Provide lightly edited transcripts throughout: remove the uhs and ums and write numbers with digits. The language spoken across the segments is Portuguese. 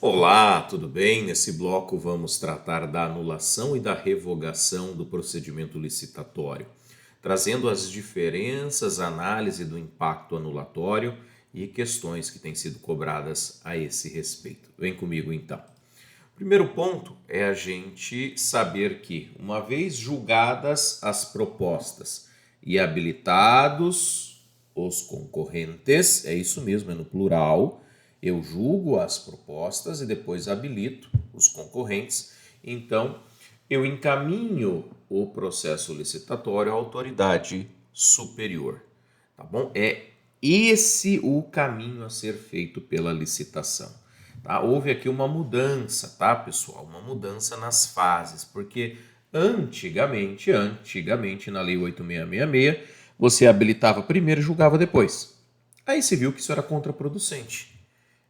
Olá, tudo bem? Nesse bloco vamos tratar da anulação e da revogação do procedimento licitatório, trazendo as diferenças, análise do impacto anulatório e questões que têm sido cobradas a esse respeito. Vem comigo então. O primeiro ponto é a gente saber que, uma vez julgadas as propostas e habilitados os concorrentes, é isso mesmo, é no plural, eu julgo as propostas e depois habilito os concorrentes, então eu encaminho o processo licitatório à autoridade superior, tá bom? É esse o caminho a ser feito pela licitação. Tá? Houve aqui uma mudança, tá, pessoal? Uma mudança nas fases, porque antigamente na Lei 8666, você habilitava primeiro e julgava depois. Aí se viu que isso era contraproducente.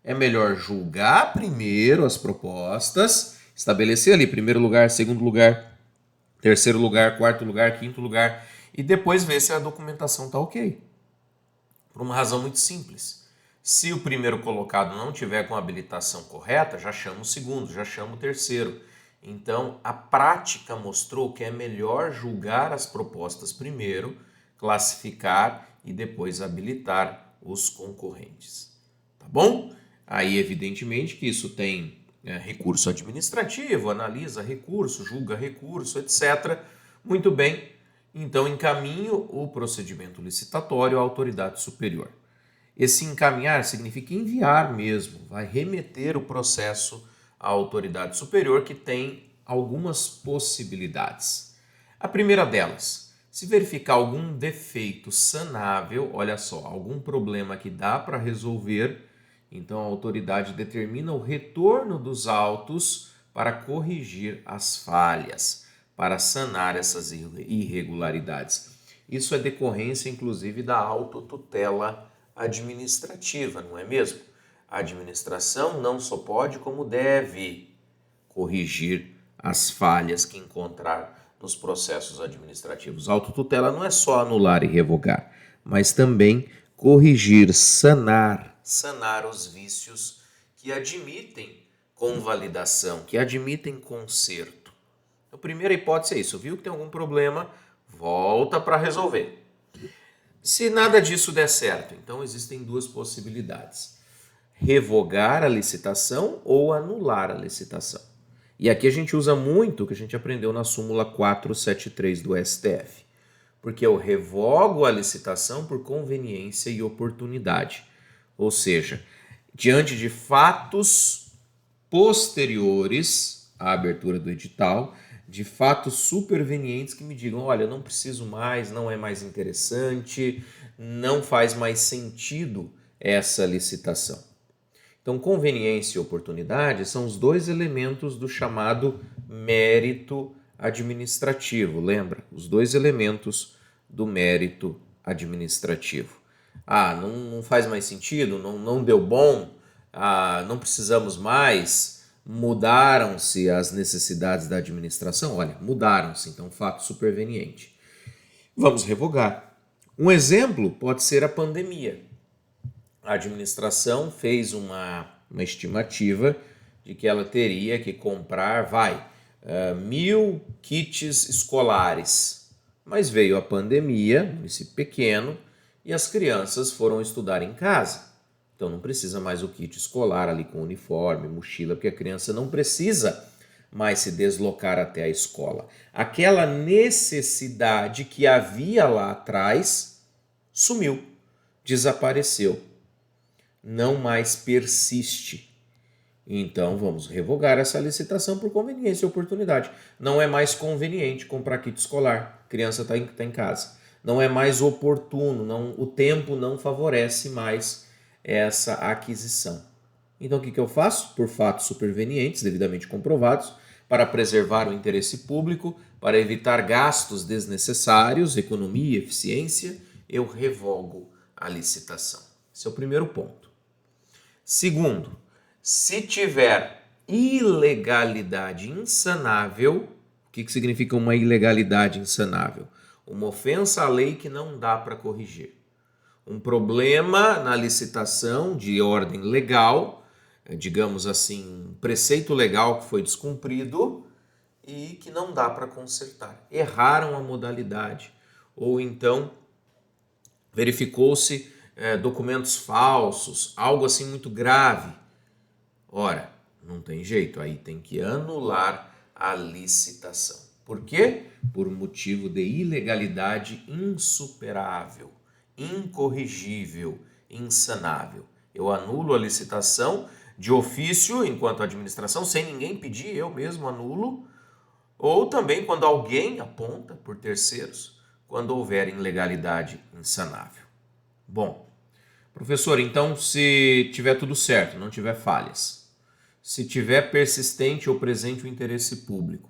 É melhor julgar primeiro as propostas, estabelecer ali primeiro lugar, segundo lugar, terceiro lugar, quarto lugar, quinto lugar, e depois ver se a documentação está ok. Por uma razão muito simples. Se o primeiro colocado não tiver com a habilitação correta, já chama o segundo, já chama o terceiro. Então, a prática mostrou que é melhor julgar as propostas primeiro, classificar e depois habilitar os concorrentes. Tá bom? Aí, evidentemente, que isso tem recurso administrativo, analisa recurso, julga recurso, etc. Muito bem, então encaminho o procedimento licitatório à autoridade superior. Esse encaminhar significa enviar mesmo, vai remeter o processo à autoridade superior, que tem algumas possibilidades. A primeira delas, se verificar algum defeito sanável, olha só, algum problema que dá para resolver, então a autoridade determina o retorno dos autos para corrigir as falhas, para sanar essas irregularidades. Isso é decorrência, inclusive, da autotutela administrativa, não é mesmo? A administração não só pode, como deve corrigir as falhas que encontrar nos processos administrativos. A autotutela não é só anular e revogar, mas também corrigir, sanar os vícios que admitem convalidação, que admitem conserto. A primeira hipótese é isso, viu que tem algum problema, volta para resolver. Se nada disso der certo, então existem duas possibilidades: revogar a licitação ou anular a licitação. E aqui a gente usa muito o que a gente aprendeu na súmula 473 do STF, porque eu revogo a licitação por conveniência e oportunidade. Ou seja, diante de fatos posteriores à abertura do edital, de fatos supervenientes que me digam, olha, não preciso mais, não é mais interessante, não faz mais sentido essa licitação. Então, conveniência e oportunidade são os dois elementos do chamado mérito administrativo. Lembra? Os dois elementos do mérito administrativo. Não faz mais sentido, não deu bom, não precisamos mais, mudaram-se as necessidades da administração. Olha, mudaram-se, então fato superveniente. Vamos revogar. Um exemplo pode ser a pandemia. A administração fez uma estimativa de que ela teria que comprar, 1.000 kits escolares. Mas veio a pandemia, município pequeno, e as crianças foram estudar em casa. Então não precisa mais o kit escolar ali com uniforme, mochila, porque a criança não precisa mais se deslocar até a escola. Aquela necessidade que havia lá atrás sumiu, desapareceu. Não mais persiste. Então vamos revogar essa licitação por conveniência e oportunidade. Não é mais conveniente comprar kit escolar, criança está em casa. Não é mais oportuno, o tempo não favorece mais essa aquisição. Então o que eu faço? Por fatos supervenientes, devidamente comprovados, para preservar o interesse público, para evitar gastos desnecessários, economia e eficiência, eu revogo a licitação. Esse é o primeiro ponto. Segundo, se tiver ilegalidade insanável, o que significa uma ilegalidade insanável? Uma ofensa à lei que não dá para corrigir. Um problema na licitação de ordem legal digamos assim, um preceito legal que foi descumprido e que não dá para consertar. Erraram a modalidade, ou então verificou-se documentos falsos, algo assim muito grave. Ora, não tem jeito, aí tem que anular a licitação. Por quê? Por motivo de ilegalidade insuperável, incorrigível, insanável. Eu anulo a licitação de ofício, enquanto administração, sem ninguém pedir, eu mesmo anulo, ou também quando alguém aponta por terceiros, quando houver ilegalidade insanável. Bom, professor, então se tiver tudo certo, não tiver falhas, se tiver persistente ou presente o interesse público,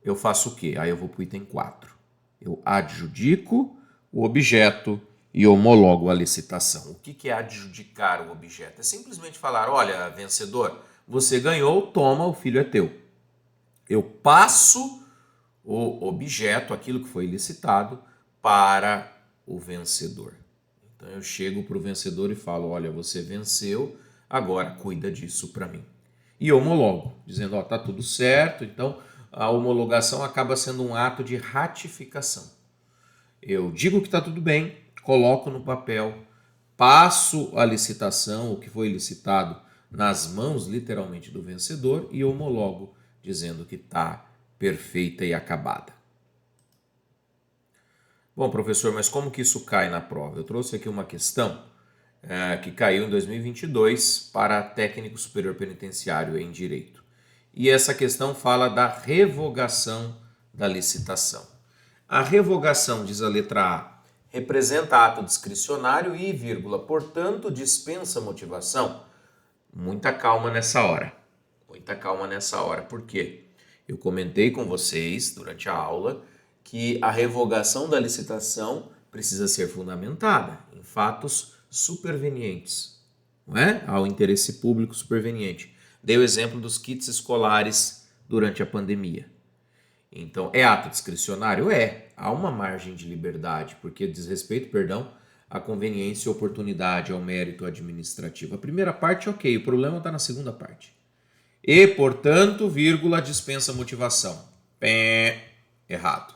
eu faço o quê? Aí eu vou para o item 4. Eu adjudico o objeto e homologo a licitação. O que é adjudicar o objeto? É simplesmente falar, olha, vencedor, você ganhou, toma, o filho é teu. Eu passo o objeto, aquilo que foi licitado, para o vencedor. Então eu chego para o vencedor e falo, olha, você venceu, agora cuida disso para mim. E homologo, dizendo, ó, tá tudo certo, então a homologação acaba sendo um ato de ratificação. Eu digo que está tudo bem, coloco no papel, passo a licitação, o que foi licitado, nas mãos literalmente do vencedor e homologo, dizendo que está perfeita e acabada. Bom, professor, mas como que isso cai na prova? Eu trouxe aqui uma questão que caiu em 2022 para técnico superior penitenciário em direito. E essa questão fala da revogação da licitação. A revogação, diz a letra A, representa ato discricionário e, vírgula, portanto, dispensa motivação. Muita calma nessa hora. Muita calma nessa hora. Por quê? Eu comentei com vocês durante a aula que a revogação da licitação precisa ser fundamentada em fatos supervenientes, não é? Ao interesse público superveniente. Dei o exemplo dos kits escolares durante a pandemia. Então, é ato discricionário? É. Há uma margem de liberdade, porque diz respeito, à conveniência e oportunidade, ao mérito administrativo. A primeira parte, ok. O problema está na segunda parte. E, portanto, vírgula, dispensa motivação. Errado.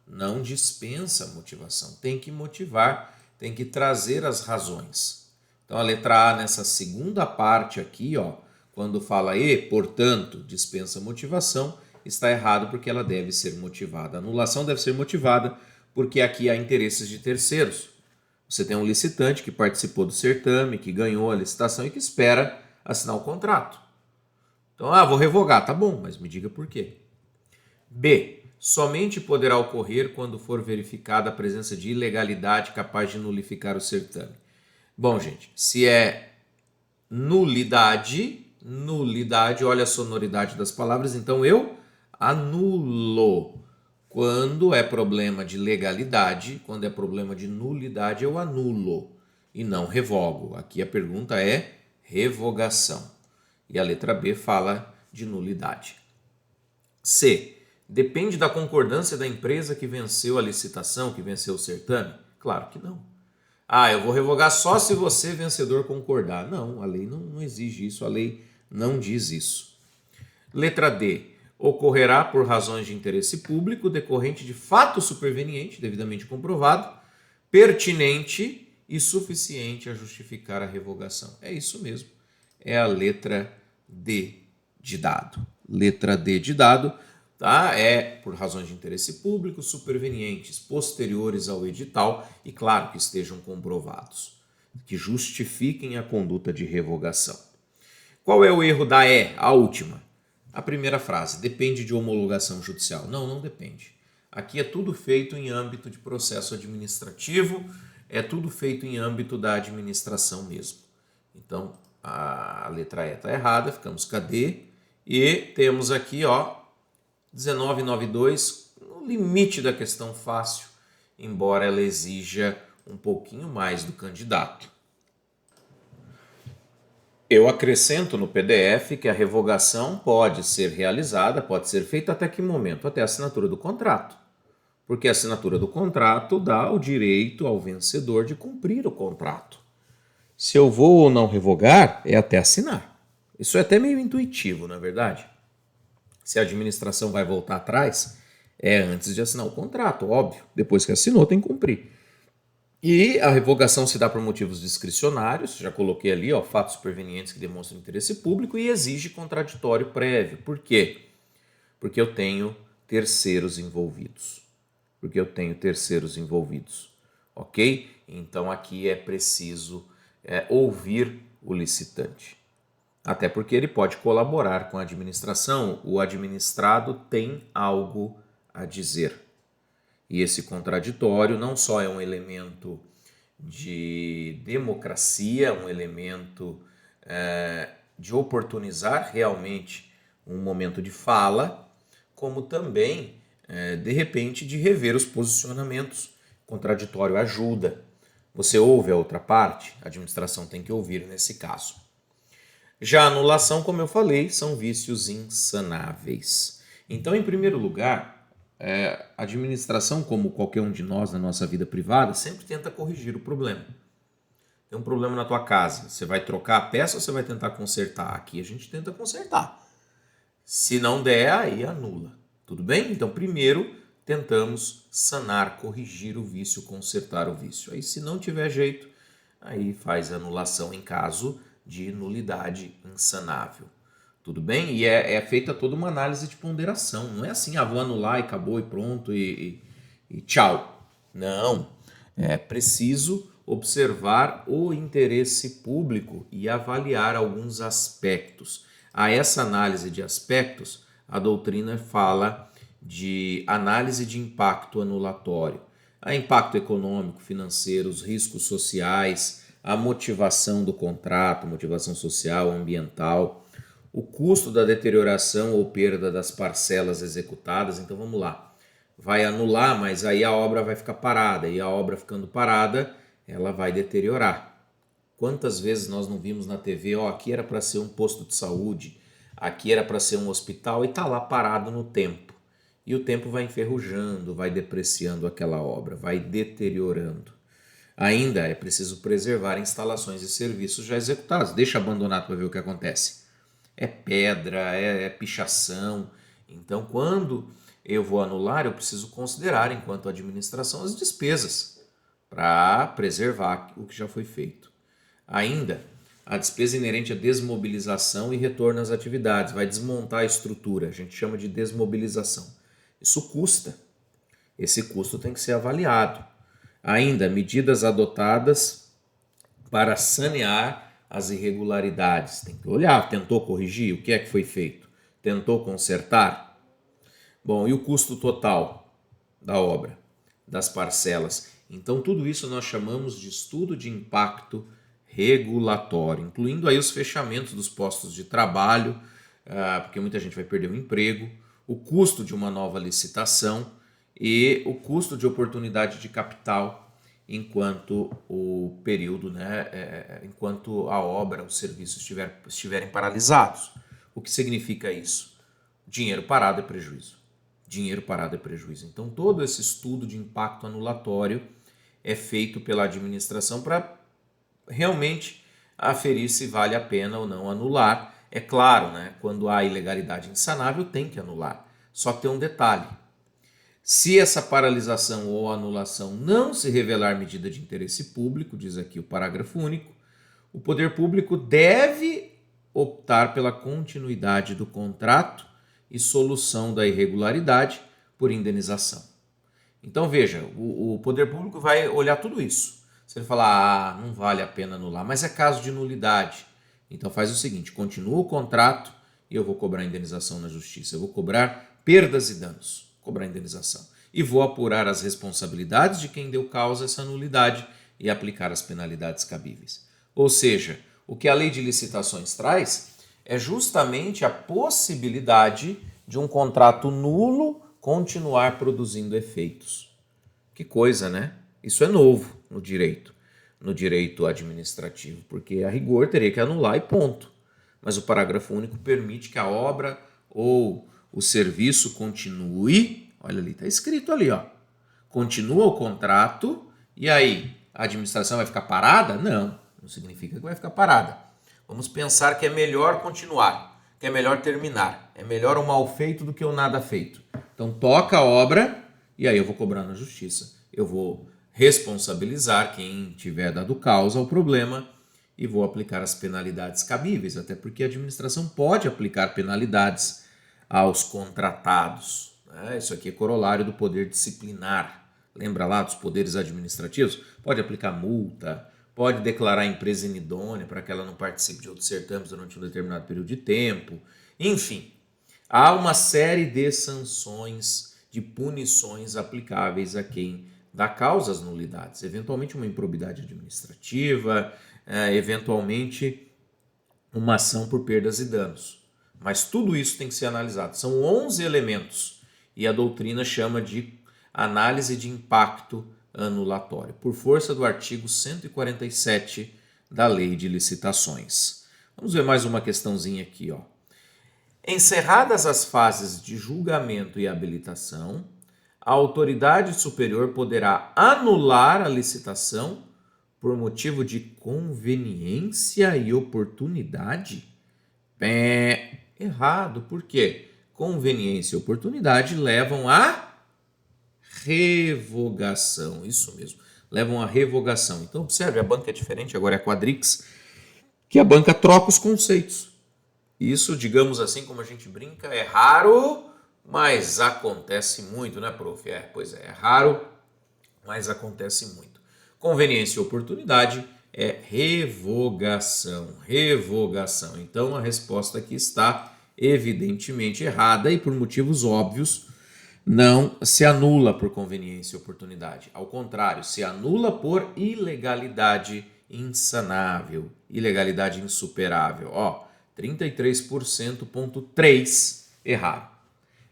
Não dispensa motivação. Tem que motivar, tem que trazer as razões. Então, a letra A, nessa segunda parte aqui, ó, quando fala e, portanto, dispensa motivação, está errado porque ela deve ser motivada. A anulação deve ser motivada porque aqui há interesses de terceiros. Você tem um licitante que participou do certame, que ganhou a licitação e que espera assinar o contrato. Então, vou revogar. Tá bom, mas me diga por quê. B. Somente poderá ocorrer quando for verificada a presença de ilegalidade capaz de nulificar o certame. Bom, gente, se é nulidade, olha a sonoridade das palavras, então eu anulo. Quando é problema de legalidade, quando é problema de nulidade, eu anulo e não revogo. Aqui a pergunta é revogação. E a letra B fala de nulidade. C. Depende da concordância da empresa que venceu a licitação, que venceu o certame? Claro que não. Eu vou revogar só se você, vencedor, concordar. Não, a lei não exige isso, a lei não diz isso. Letra D. Ocorrerá por razões de interesse público decorrente de fato superveniente, devidamente comprovado, pertinente e suficiente a justificar a revogação. É isso mesmo. É a letra D de dado. Letra D de dado, tá? É por razões de interesse público supervenientes, posteriores ao edital e, claro, que estejam comprovados, que justifiquem a conduta de revogação. Qual é o erro da E, a última? A primeira frase, depende de homologação judicial. Não depende. Aqui é tudo feito em âmbito de processo administrativo, é tudo feito em âmbito da administração mesmo. Então, a letra E está errada, ficamos com a D. E temos aqui, 1992, no limite da questão fácil, embora ela exija um pouquinho mais do candidato. Eu acrescento no PDF que a revogação pode ser realizada, pode ser feita até que momento? Até a assinatura do contrato. Porque a assinatura do contrato dá o direito ao vencedor de cumprir o contrato. Se eu vou ou não revogar, é até assinar. Isso é até meio intuitivo, na verdade. Se a administração vai voltar atrás, é antes de assinar o contrato, óbvio. Depois que assinou, tem que cumprir. E a revogação se dá por motivos discricionários, já coloquei ali, ó, fatos supervenientes que demonstram interesse público, e exige contraditório prévio. Por quê? Porque eu tenho terceiros envolvidos. Ok? Então aqui é preciso ouvir o licitante. Até porque ele pode colaborar com a administração, o administrado tem algo a dizer. E esse contraditório não só é um elemento de democracia, um elemento de oportunizar realmente um momento de fala, como também, de repente, de rever os posicionamentos. Contraditório ajuda. Você ouve a outra parte, a administração tem que ouvir nesse caso. Já a anulação, como eu falei, são vícios insanáveis. Então, em primeiro lugar, a administração, como qualquer um de nós na nossa vida privada, sempre tenta corrigir o problema. Tem um problema na tua casa, você vai trocar a peça ou você vai tentar consertar? Aqui a gente tenta consertar. Se não der, aí anula. Tudo bem? Então, primeiro, tentamos sanar, corrigir o vício, consertar o vício. Aí, se não tiver jeito, aí faz anulação em caso de nulidade insanável. Tudo bem? E é feita toda uma análise de ponderação. Não é assim, vou anular e acabou e pronto e tchau. Não. É preciso observar o interesse público e avaliar alguns aspectos. A essa análise de aspectos, a doutrina fala de análise de impacto anulatório. Há impacto econômico, financeiro, os riscos sociais, a motivação do contrato, motivação social, ambiental, o custo da deterioração ou perda das parcelas executadas. Então vamos lá, vai anular, mas aí a obra vai ficar parada, e a obra ficando parada, ela vai deteriorar. Quantas vezes nós não vimos na TV, aqui era para ser um posto de saúde, aqui era para ser um hospital, e está lá parado no tempo. E o tempo vai enferrujando, vai depreciando aquela obra, vai deteriorando. Ainda é preciso preservar instalações e serviços já executados. Deixa abandonado para ver o que acontece. É pedra, é pichação. Então, quando eu vou anular, eu preciso considerar, enquanto administração, as despesas para preservar o que já foi feito. Ainda, a despesa inerente à desmobilização e retorno às atividades. Vai desmontar a estrutura, a gente chama de desmobilização. Isso custa. Esse custo tem que ser avaliado. Ainda, medidas adotadas para sanear as irregularidades. Tem que olhar, tentou corrigir, o que é que foi feito? Tentou consertar? Bom, e o custo total da obra, das parcelas? Então, tudo isso nós chamamos de estudo de impacto regulatório, incluindo aí os fechamentos dos postos de trabalho, porque muita gente vai perder o emprego, o custo de uma nova licitação e o custo de oportunidade de capital enquanto o período, enquanto a obra, os serviços estiverem paralisados. O que significa isso? Dinheiro parado é prejuízo. Dinheiro parado é prejuízo. Então, todo esse estudo de impacto anulatório é feito pela administração para realmente aferir se vale a pena ou não anular. É claro, quando há ilegalidade insanável, tem que anular. Só que tem um detalhe. Se essa paralisação ou anulação não se revelar medida de interesse público, diz aqui o parágrafo único, o poder público deve optar pela continuidade do contrato e solução da irregularidade por indenização. Então veja, o poder público vai olhar tudo isso. Se ele falar, não vale a pena anular, mas é caso de nulidade, então faz o seguinte, continua o contrato e eu vou cobrar indenização na justiça, eu vou cobrar perdas e danos, cobrar indenização. E vou apurar as responsabilidades de quem deu causa a essa nulidade e aplicar as penalidades cabíveis. Ou seja, o que a lei de licitações traz é justamente a possibilidade de um contrato nulo continuar produzindo efeitos. Que coisa, né? Isso é novo no direito administrativo, porque a rigor teria que anular e ponto. Mas o parágrafo único permite que a obra ou o serviço continue, olha ali, está escrito ali, continua o contrato, e aí a administração vai ficar parada? Não, Não significa que vai ficar parada. Vamos pensar que é melhor continuar, que é melhor terminar. É melhor o mal feito do que o nada feito. Então toca a obra e aí eu vou cobrar na justiça. Eu vou responsabilizar quem tiver dado causa ao problema e vou aplicar as penalidades cabíveis, até porque a administração pode aplicar penalidades aos contratados. Isso aqui é corolário do poder disciplinar. Lembra lá dos poderes administrativos? Pode aplicar multa, pode declarar a empresa inidônea para que ela não participe de outros certames durante um determinado período de tempo. Enfim, há uma série de sanções, de punições aplicáveis a quem dá causa às nulidades. Eventualmente uma improbidade administrativa, eventualmente uma ação por perdas e danos. Mas tudo isso tem que ser analisado. São 11 elementos e a doutrina chama de análise de impacto anulatório, por força do artigo 147 da Lei de Licitações. Vamos ver mais uma questãozinha aqui, ó. Encerradas as fases de julgamento e habilitação, a autoridade superior poderá anular a licitação por motivo de conveniência e oportunidade? Errado. Por quê? Conveniência e oportunidade levam à revogação. Isso mesmo, levam à revogação. Então, observe, a banca é diferente, agora é a Quadrix, que a banca troca os conceitos. Isso, digamos assim, como a gente brinca, é raro, mas acontece muito, né, prof? Pois é raro, mas acontece muito. Conveniência e oportunidade é revogação. Revogação. Então, a resposta aqui está evidentemente errada e, por motivos óbvios, não se anula por conveniência e oportunidade. Ao contrário, se anula por ilegalidade insanável, ilegalidade insuperável. Ó, 33,3% errado.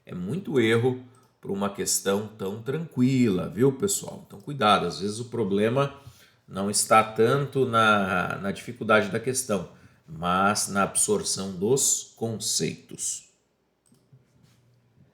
É muito erro para uma questão tão tranquila, viu, pessoal? Então, cuidado, às vezes o problema não está tanto na dificuldade da questão, mas na absorção dos conceitos.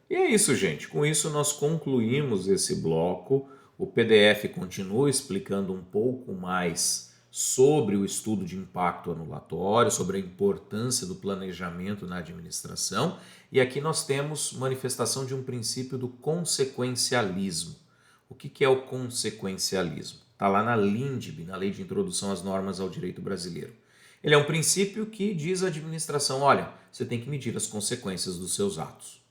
E é isso, gente. Com isso, nós concluímos esse bloco. O PDF continua explicando um pouco mais sobre o estudo de impacto anulatório, sobre a importância do planejamento na administração. E aqui nós temos manifestação de um princípio do consequencialismo. O que é o consequencialismo? Está lá na LINDB, na Lei de Introdução às Normas ao Direito Brasileiro. Ele é um princípio que diz à administração, olha, você tem que medir as consequências dos seus atos.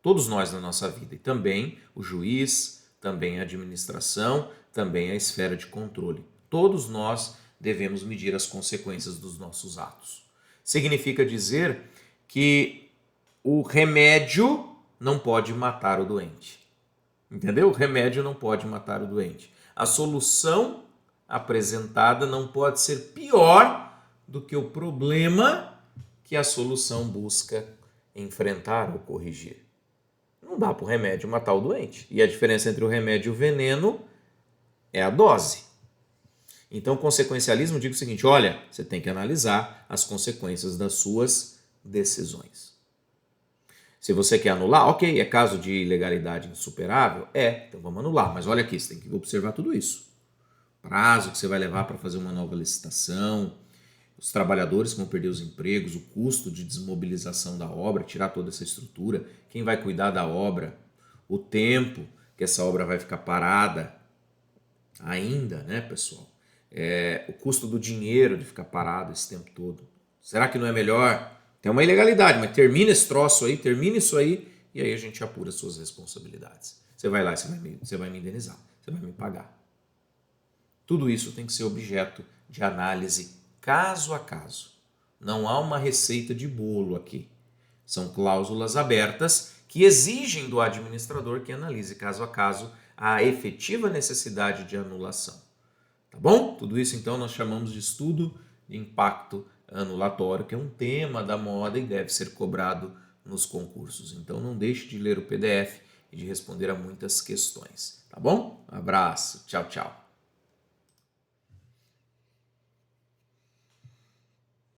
Todos nós na nossa vida, e também o juiz, também a administração, também a esfera de controle. Todos nós devemos medir as consequências dos nossos atos. Significa dizer que o remédio não pode matar o doente. Entendeu? O remédio não pode matar o doente. A solução apresentada não pode ser pior do que o problema que a solução busca enfrentar ou corrigir. Não dá para o remédio matar o doente. E a diferença entre o remédio e o veneno é a dose. Então, consequencialismo diz o seguinte, olha, você tem que analisar as consequências das suas decisões. Se você quer anular, ok, é caso de ilegalidade insuperável? Então vamos anular. Mas olha aqui, você tem que observar tudo isso. Prazo que você vai levar para fazer uma nova licitação, os trabalhadores que vão perder os empregos, o custo de desmobilização da obra, tirar toda essa estrutura, quem vai cuidar da obra, o tempo que essa obra vai ficar parada ainda, né, pessoal? O custo do dinheiro de ficar parado esse tempo todo. Será que não é melhor? Tem uma ilegalidade, mas termina esse troço aí, termina isso aí, e aí a gente apura suas responsabilidades. Você vai lá, você vai me indenizar, você vai me pagar. Tudo isso tem que ser objeto de análise caso a caso. Não há uma receita de bolo aqui. São cláusulas abertas que exigem do administrador que analise caso a caso a efetiva necessidade de anulação. Tá bom? Tudo isso, então, nós chamamos de estudo de impacto anulatório, que é um tema da moda e deve ser cobrado nos concursos. Então, não deixe de ler o PDF e de responder a muitas questões. Tá bom? Um abraço. Tchau, tchau.